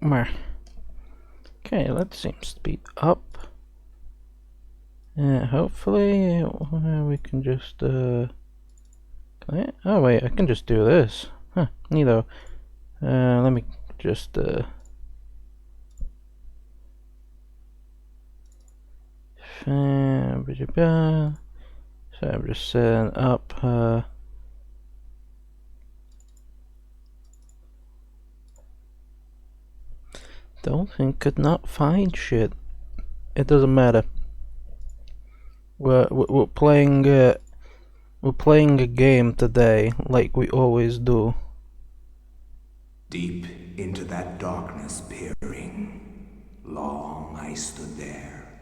Meh. Okay, that seems to be up. Hopefully we can just can I? Oh wait, I can just do this. Huh, neato. Let me just so I'm just setting up don't think could not find shit. It doesn't matter. We're playing a game today, like we always do. Deep into that darkness peering, long I stood there,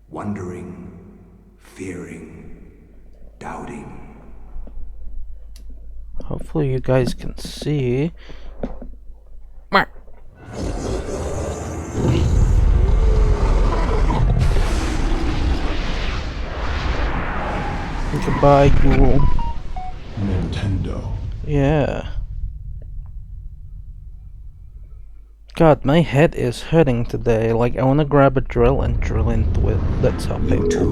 wondering, fearing, doubting. Hopefully you guys can see. Goodbye, Google. Nintendo. Yeah. God, my head is hurting today. Like, I want to grab a drill and drill into it. That's how You painful. too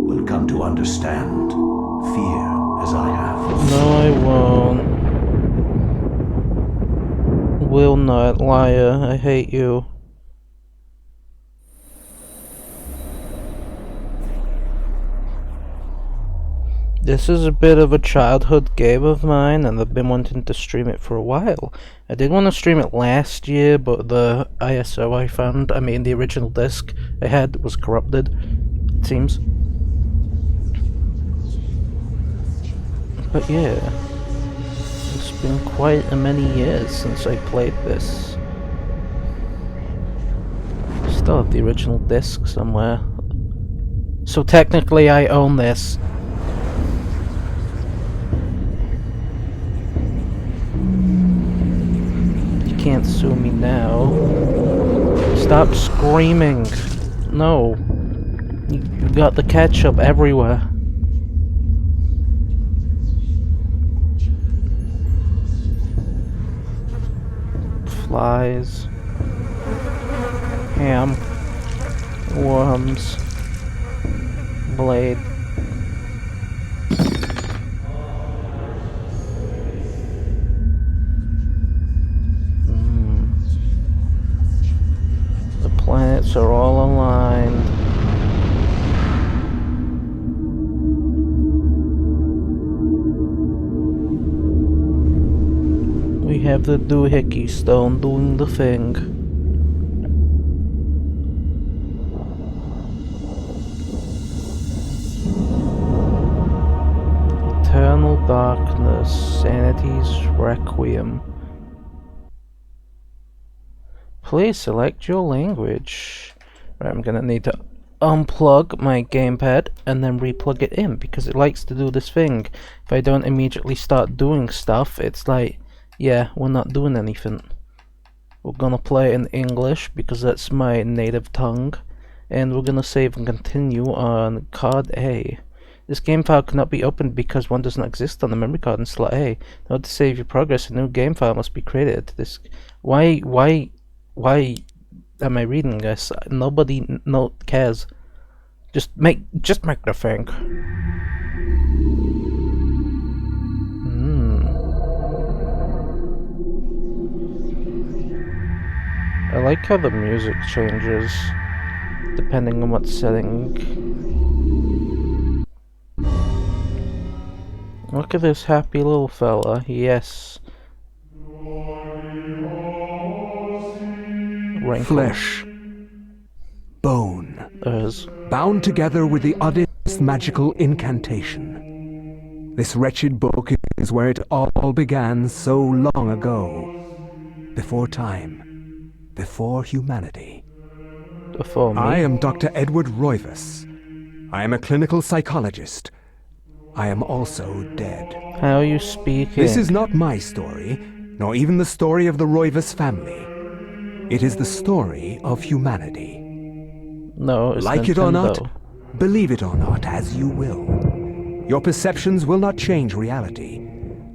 will come to understand fear as I have. No, I won't. Will not, liar. I hate you. This is a bit of a childhood game of mine, and I've been wanting to stream it for a while. I did want to stream it last year, but the ISO I found, the original disc I had was corrupted, it seems. But yeah, it's been quite a many years since I played this. Still have the original disc somewhere. So technically I own this. Can't sue me now. Stop screaming. No. You got the ketchup everywhere. Flies. Ham. Worms. Blade. Planets are all aligned. We have the doohickey stone doing the thing. Eternal darkness, Sanity's Requiem. Please select your language. Right, I'm gonna need to unplug my gamepad and then replug it in because it likes to do this thing. If I don't immediately start doing stuff, it's like, yeah, we're not doing anything. We're gonna play in English because that's my native tongue, and we're gonna save and continue on card A. This game file cannot be opened because one does not exist on the memory card in slot A. In order to save your progress, a new game file must be created. This why am I reading this? Nobody cares. Just make the thing. I like how the music changes depending on what setting. Look at this happy little fella. Yes. Wrinkles. Flesh, bone, bound together with the oddest magical incantation. This wretched book is where it all began so long ago. Before time, before humanity. Before me? I am Dr. Edward Roivas. I am a clinical psychologist. I am also dead. How are you speaking? This is not my story, nor even the story of the Roivas family. It is the story of humanity. No, it's like Nintendo. it or not, believe it or not, as you will. Your perceptions will not change reality,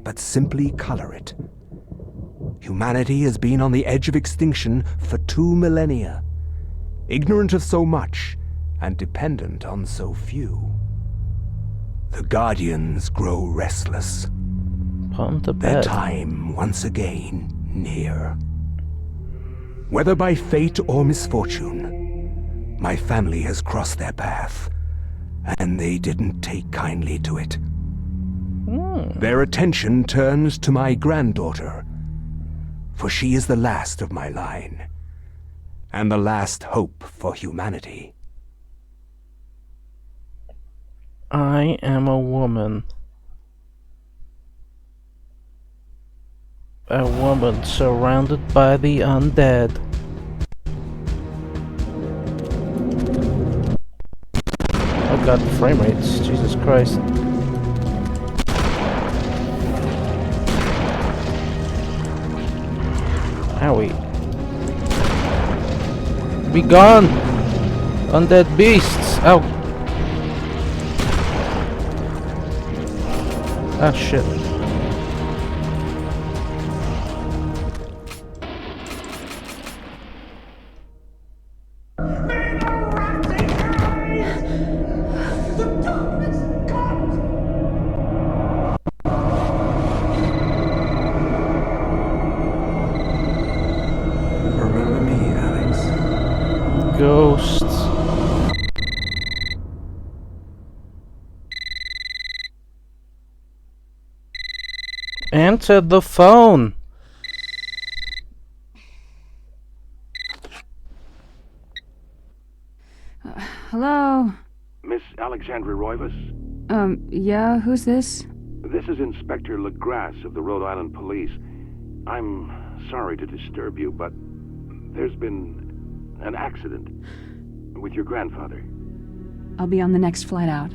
but simply color it. Humanity has been on the edge of extinction for 2 millennia, ignorant of so much and dependent on so few. The Guardians grow restless. Put 'em to Their bed. time once again near. Whether by fate or misfortune, my family has crossed their path, and they didn't take kindly to it. Their attention turns to my granddaughter, for she is the last of my line, and the last hope for humanity. I am a woman. A woman surrounded by the undead. Oh god, the frame rates. Jesus Christ. Owie. Be gone! Undead beasts! Ow! Ah, shit. Remember me, Alex? Ghosts. Answer the phone! Hello? Miss Alexandra Roivas? Yeah, who's this? This is Inspector LeGrasse of the Rhode Island Police. I'm sorry to disturb you, but there's been an accident with your grandfather. I'll be on the next flight out.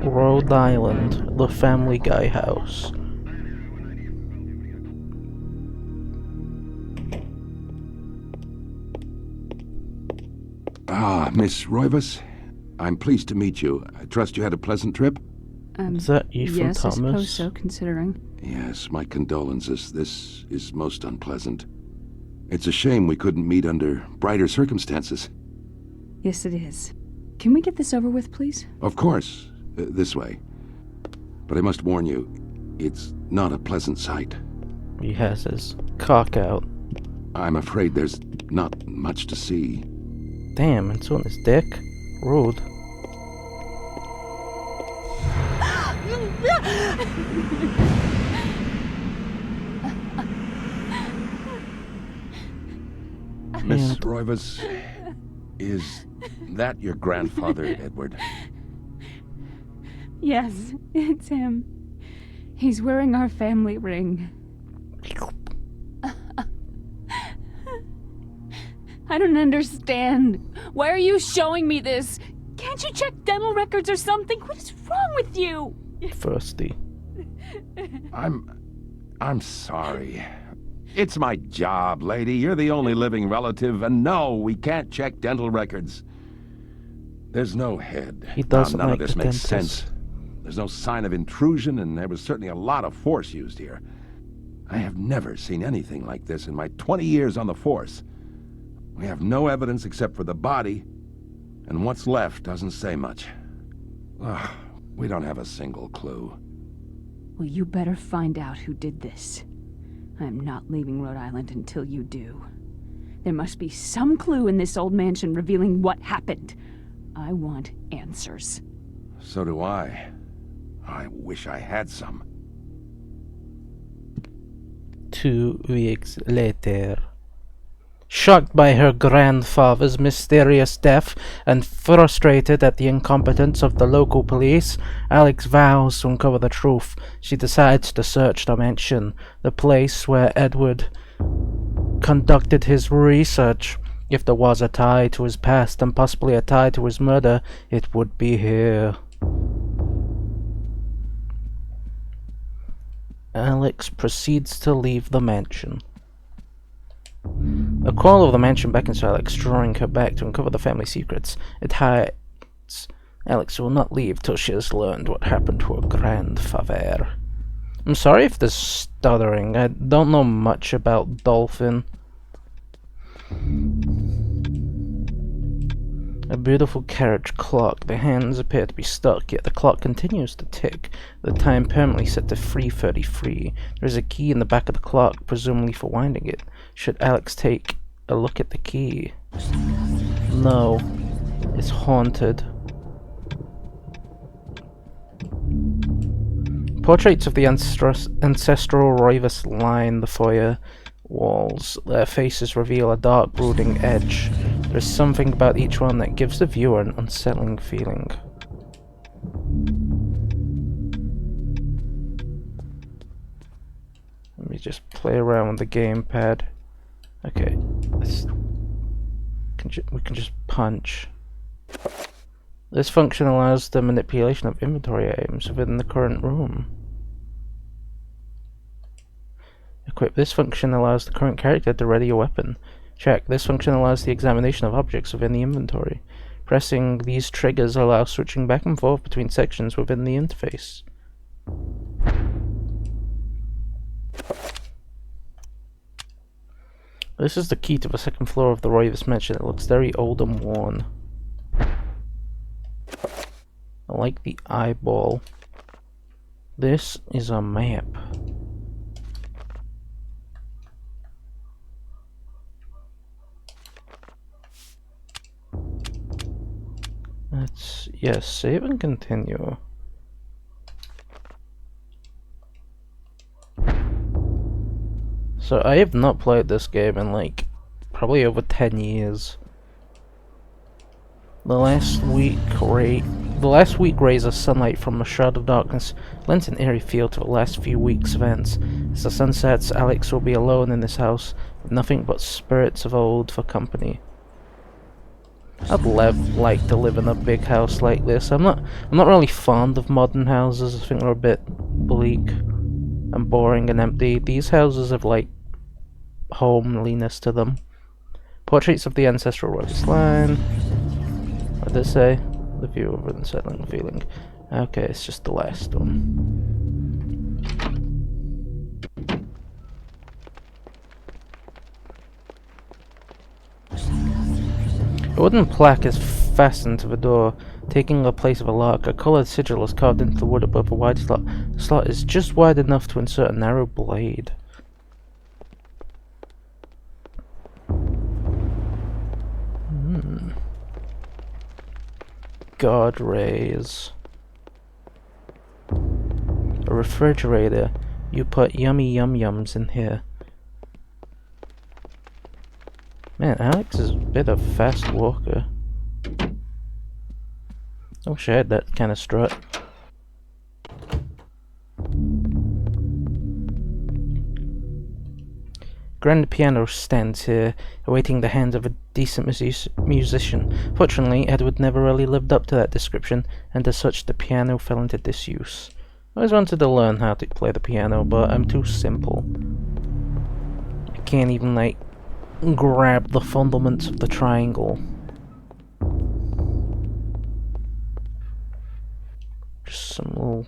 Rhode Island, the Family Guy house. Ah, Miss Roivas, I'm pleased to meet you. I trust you had a pleasant trip? Is that Ethan yes, I Thomas? suppose so, considering. Yes, my condolences. This is most unpleasant. It's a shame we couldn't meet under brighter circumstances. Yes, it is. Can we get this over with, please? Of course, this way. But I must warn you, it's not a pleasant sight. He has his cock out. I'm afraid there's not much to see. Damn, it's on his dick? Rude. Miss And- Roivas, is that your grandfather, Edward? Yes, it's him. He's wearing our family ring. I don't understand. Why are you showing me this? Can't you check dental records or something? What is wrong with you? Thirsty. I'm sorry. It's my job, lady. You're the only living relative, and no, we can't check dental records. There's no head. He doesn't None like of this the makes dentist. sense. There's no sign of intrusion, and there was certainly a lot of force used here. I have never seen anything like this in my 20 years on the force. We have no evidence except for the body, and what's left doesn't say much. Ugh, we don't have a single clue. Well, you better find out who did this. I'm not leaving Rhode Island until you do. There must be some clue in this old mansion revealing what happened. I want answers. So do I. I wish I had some. 2 weeks later. Shocked by her grandfather's mysterious death and frustrated at the incompetence of the local police, Alex vows to uncover the truth. She decides to search the mansion, the place where Edward conducted his research. If there was a tie to his past and possibly a tie to his murder, it would be here. Alex proceeds to leave the mansion. A call of the mansion beckons to Alex, drawing her back to uncover the family secrets. It hides. Alex will not leave till she has learned what happened to her grandfather. I'm sorry if there's stuttering. I don't know much about Dolphin. A beautiful carriage clock. The hands appear to be stuck, yet the clock continues to tick. The time permanently set to 3:33. There is a key in the back of the clock, presumably for winding it. Should Alex take a look at the key? No. It's haunted. Portraits of the ancestral Roivas line the foyer walls. Their faces reveal a dark, brooding edge. There is something about each one that gives the viewer an unsettling feeling. Let me just play around with the gamepad. Okay, we can just punch. This function allows the manipulation of inventory items within the current room. Equip. This function allows the current character to ready a weapon. Check. This function allows the examination of objects within the inventory. Pressing these triggers allows switching back and forth between sections within the interface. This is the key to the second floor of the Roivas mansion. It looks very old and worn. I like the eyeball. This is a map. Let's, yes, save and continue. So I have not played this game in like probably over 10 years. The last week rays of sunlight from a shroud of darkness lent an eerie feel to the last few weeks' events. As the sun sets, Alex will be alone in this house, with nothing but spirits of old for company. I'd like to live in a big house like this. I'm not really fond of modern houses. I think they're a bit bleak and boring and empty. These houses have like homeliness to them. Portraits of the ancestral Roivas line. What did it say? The view of an unsettling feeling. Okay, it's just the last one. A wooden plaque is fastened to the door, taking the place of a lock. A coloured sigil is carved into the wood above a wide slot. The slot is just wide enough to insert a narrow blade. God rays. A refrigerator. You put yummy yum-yums in here. Man, Alex is a bit of a fast walker. I wish I had that kind of strut. Grand piano stands here, awaiting the hands of a decent musician. Fortunately, Edward never really lived up to that description, and as such the piano fell into disuse. I always wanted to learn how to play the piano, but I'm too simple. I can't even, like, grab the fundaments of the triangle. Just some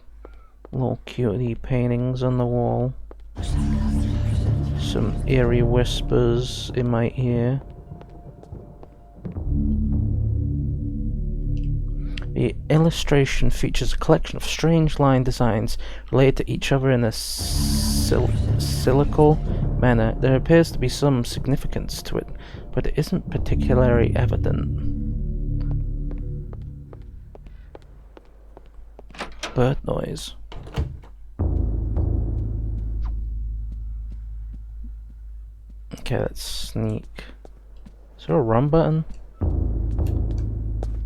little cutie paintings on the wall. Some eerie whispers in my ear. The illustration features a collection of strange line designs related to each other in a cyclical manner. There appears to be some significance to it, but it isn't particularly evident. Bird noise. Okay, let's sneak. Is there a run button?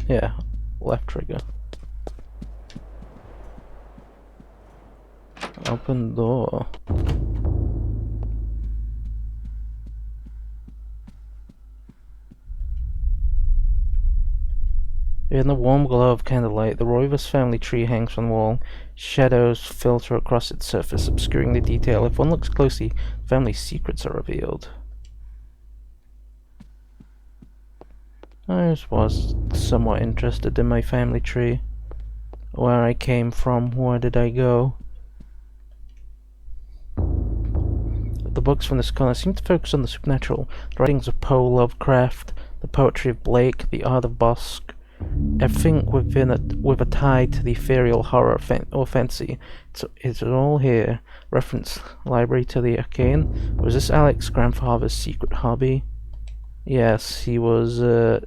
Yeah, left trigger. Open door. In the warm glow of candlelight, the Roivas family tree hangs from the wall. Shadows filter across its surface, obscuring the detail. If one looks closely, the family's secrets are revealed. I was somewhat interested in my family tree. Where I came from, where did I go? The books from this corner seem to focus on the supernatural. The writings of Poe, Lovecraft, the poetry of Blake, the art of Bosque. Everything with a tie to the ethereal horror or fancy. It's all here. Reference library to the arcane. Was this Alex's grandfather's secret hobby? Yes, he was a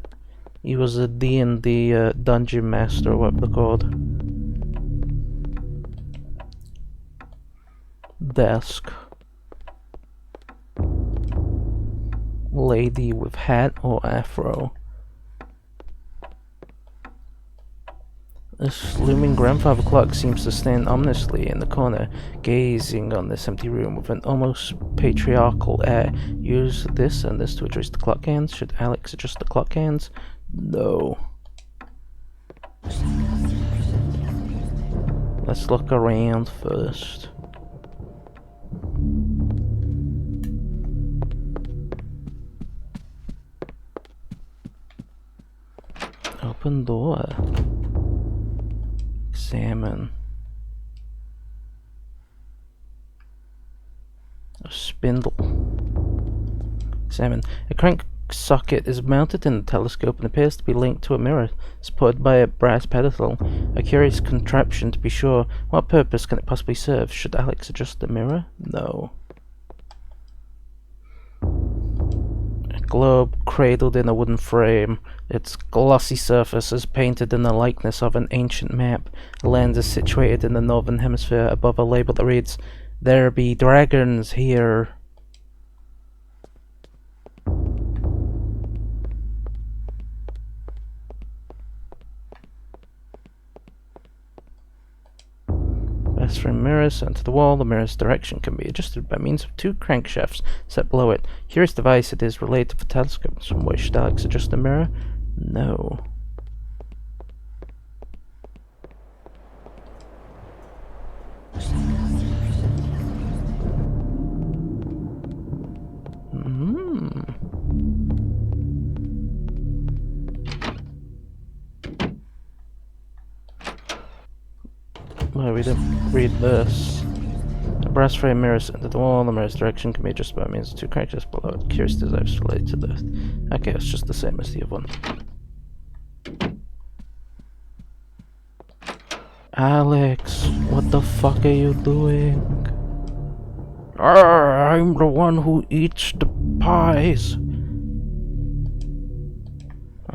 D&D dungeon master, or whatever they're called. Desk. Lady with hat or afro. This looming grandfather clock seems to stand ominously in the corner, gazing on this empty room with an almost patriarchal air. Use this and this to adjust the clock hands. Should Alex adjust the clock hands? No. Let's look around first. Open door. Examine. A spindle. Examine. A crank socket is mounted in the telescope and appears to be linked to a mirror supported by a brass pedestal. A curious contraption, to be sure. What purpose can it possibly serve? Should Alex adjust the mirror? No. A globe cradled in a wooden frame. Its glossy surface is painted in the likeness of an ancient map. The lens is situated in the northern hemisphere above a label that reads, "There be dragons here." Best frame mirror set to the wall. The mirror's direction can be adjusted by means of two crankshafts set below it. Curious device, it is related to the telescope. From where should Alex adjust the mirror? No. Well, we didn't read this. A brass frame mirror set into the wall. The mirror's direction can be adjusted by means of two crankshafts below it. Curious device related to this. Okay, it's just the same as the other one. Alex, what the fuck are you doing? I'm the one who eats the pies.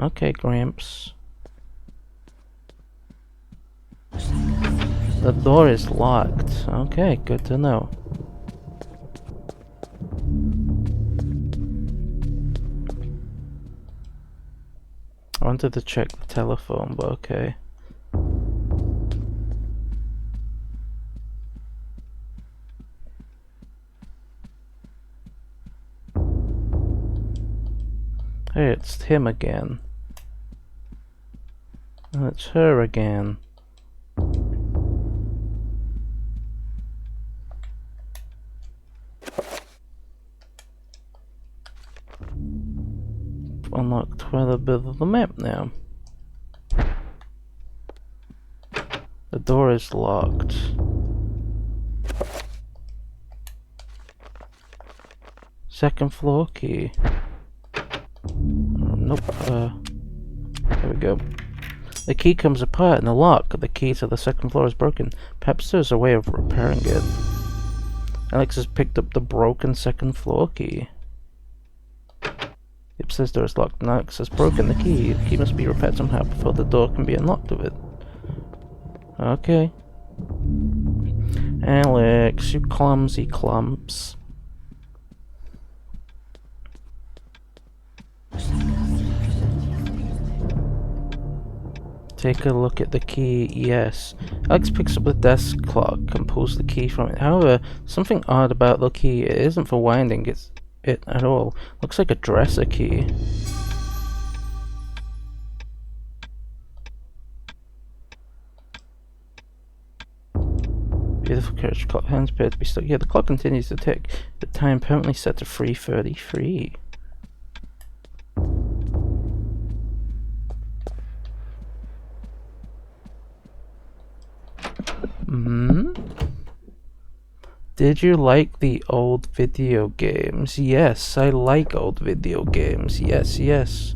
Okay, Gramps. The door is locked. Okay, good to know. I wanted to check the telephone, but okay. Hey, it's him again. And it's her again. Unlocked quite a bit of the map now. The door is locked. Second floor key. Nope. There we go. The key comes apart in the lock. The key to the second floor is broken. Perhaps there's a way of repairing it. Alex has picked up the broken second floor key. The upstairs door is locked and Alex has broken the key. The key must be repaired somehow before the door can be unlocked with it. Okay. Alex, you clumsy clumps. Take a look at the key. Yes. Alex picks up the desk clock and pulls the key from it. However, something odd about the key. It isn't for winding it at all. Looks like a dresser key. Beautiful carriage clock. Hands appear to be stuck. Yeah, the clock continues to tick. The time permanently set to 3:33. Did you like the old video games? Yes, I like old video games. Yes, yes.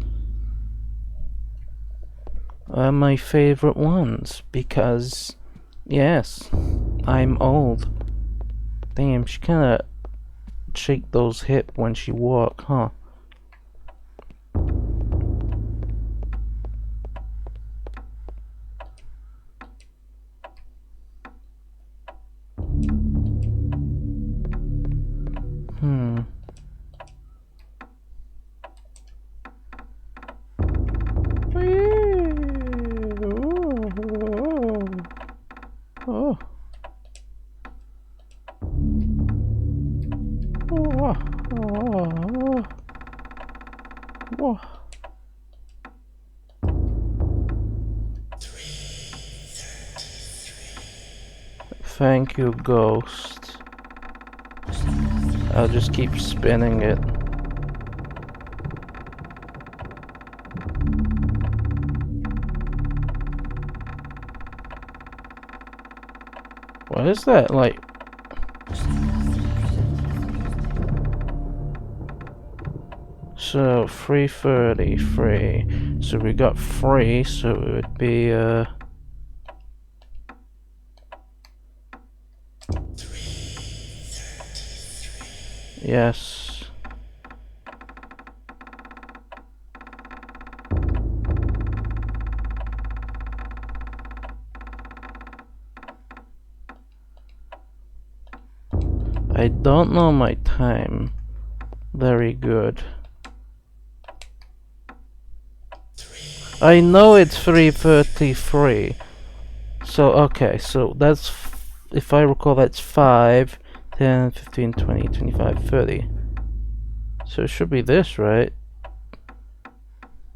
My favorite ones because, yes, I'm old. Damn, she kinda shake those hips when she walk, huh? Hmm. Oh. Oh. Thank you, Ghost. I'll just keep spinning it. What is that, like? So, 333. So we got 3, so it would be, yes. I don't know my time very good. I know it's 3:33. So, okay, so that's, if I recall, that's 5, 10, 15, 20, 25, 30. So it should be this, right?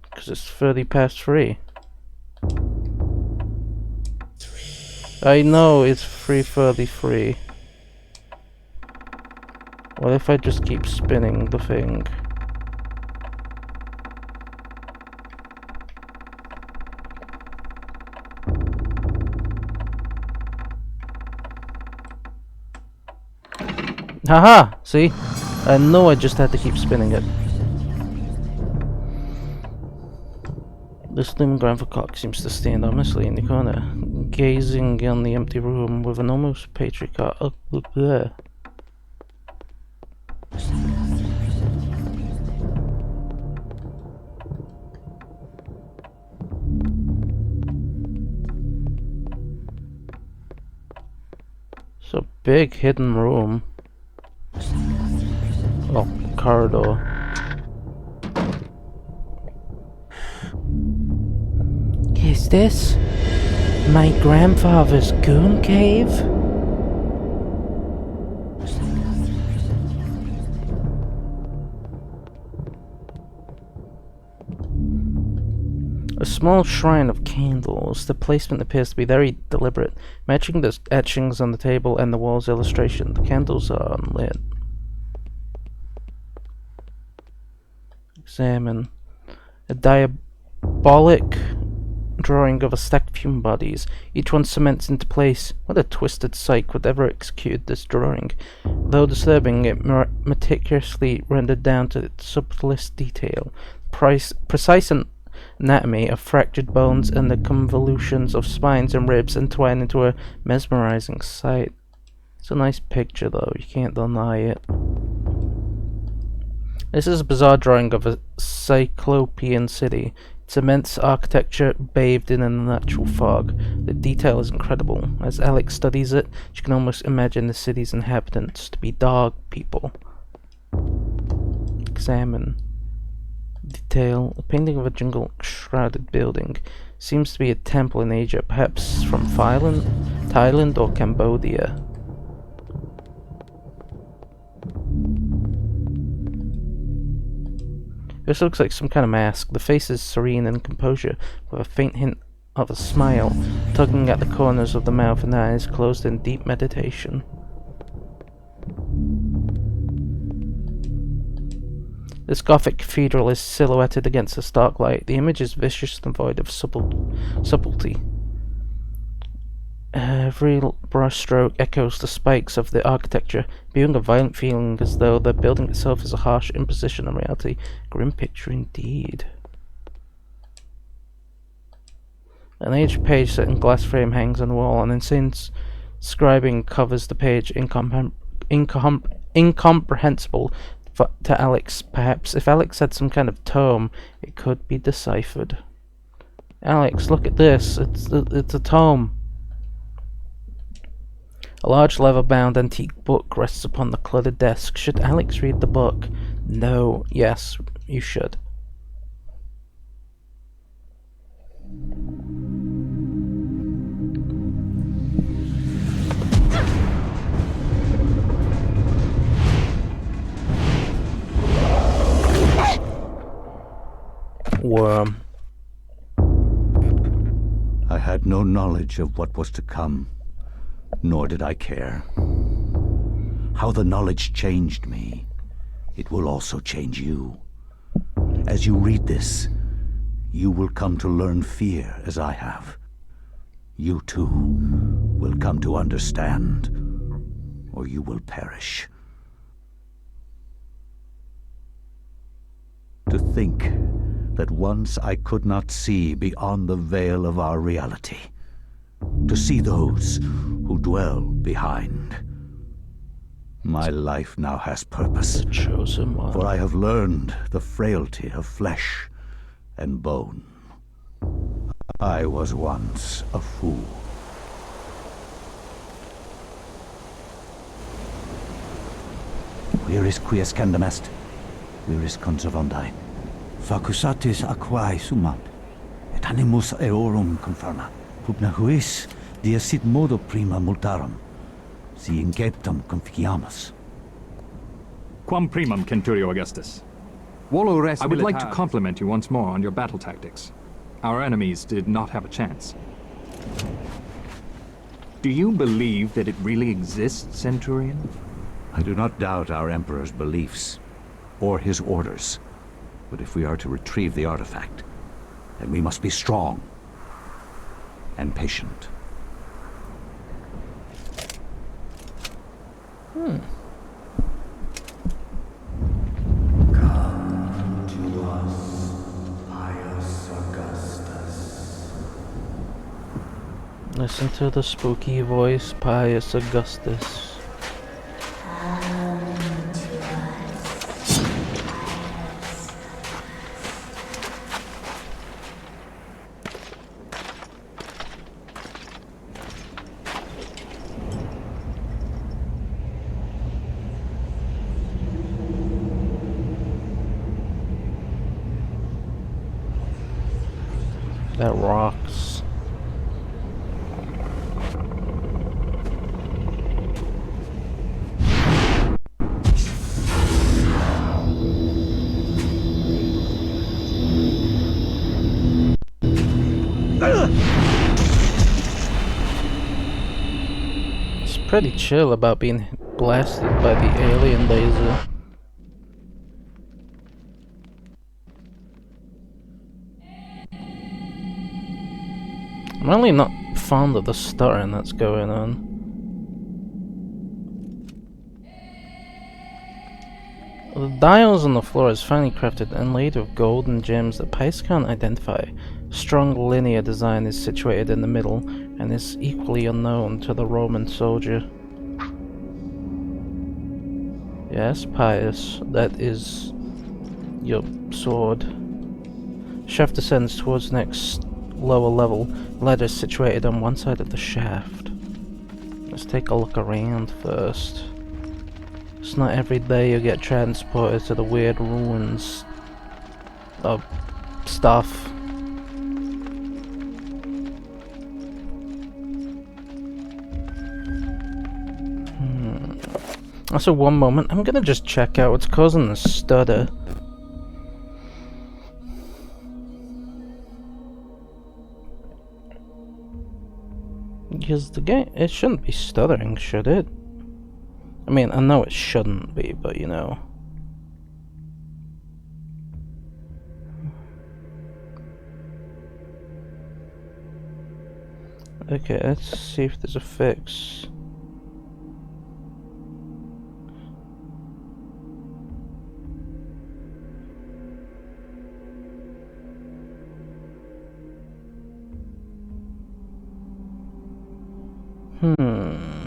Because it's 30 past 3. I know it's 3:33. What if I just keep spinning the thing? Haha! See? I know I just had to keep spinning it. The slim grandfather seems to stand ominously in the corner, gazing on the empty room with an almost patriarchal bleh. So big hidden room. Oh, corridor. Is this my grandfather's goon cave? A small shrine of candles. The placement appears to be very deliberate, matching the etchings on the table and the wall's illustration. The candles are unlit. Examine. A diabolic drawing of a stacked fume bodies. Each one cements into place. What a twisted psyche would ever execute this drawing. Though disturbing, it meticulously rendered down to its subtlest detail. Precise anatomy of fractured bones and the convolutions of spines and ribs entwine into a mesmerizing sight. It's a nice picture, though. You can't deny it. This is a bizarre drawing of a cyclopean city. Its immense architecture bathed in a natural fog. The detail is incredible. As Alex studies it, she can almost imagine the city's inhabitants to be dog people. Examine. Detail. A painting of a jungle-shrouded building. Seems to be a temple in Asia, perhaps from Thailand or Cambodia. This looks like some kind of mask. The face is serene and composure, with a faint hint of a smile, tugging at the corners of the mouth and eyes closed in deep meditation. This Gothic cathedral is silhouetted against the stark light. The image is vicious and void of subtlety. Every brushstroke echoes the spikes of the architecture, imbuing a violent feeling as though the building itself is a harsh imposition on reality. Grim picture indeed. An aged page set in glass frame hangs on the wall. An insane scribing covers the page, incomprehensible to Alex. Perhaps if Alex had some kind of tome, it could be deciphered. Alex, look at this. It's a tome. A large leather-bound antique book rests upon the cluttered desk. Should Alex read the book? No. Yes, you should. Worm. I had no knowledge of what was to come, nor did I care. How the knowledge changed me, it will also change you. As you read this, you will come to learn fear as I have. You too will come to understand, or you will perish. To think that once I could not see beyond the veil of our reality. To see those who dwell behind. My life now has purpose. The chosen one. For I have learned the frailty of flesh and bone. I was once a fool. Where is quies candamest? Where is conservandi? Facusatis aquae sumat, et animus eorum conferma. Pugna huis, dia sit modo prima multarum, si inceptum conficiamus. Quam primum, Centurio Augustus. I would like to compliment you once more on your battle tactics. Our enemies did not have a chance. Do you believe that it really exists, Centurion? I do not doubt our Emperor's beliefs, or his orders. But if we are to retrieve the artifact, then we must be strong and patient. Come to us, pious Augustus. Listen to the spooky voice, Pius Augustus. That rocks. It's pretty chill about being blasted by the alien laser. I'm really not fond of the stuttering that's going on. The dials on the floor is finely crafted and laid with golden gems that Pius can't identify. Strong linear design is situated in the middle and is equally unknown to the Roman soldier. Yes, Pius, that is your sword. Shaft descends towards the next lower level. Ladder is situated on one side of the shaft. Let's take a look around first. It's not every day you get transported to the weird ruins of stuff. Also, one moment, I'm gonna just check out what's causing the stutter. Because the game, it shouldn't be stuttering, should it? I mean, I know it shouldn't be, but you know. Okay, let's see if there's a fix. Hmm.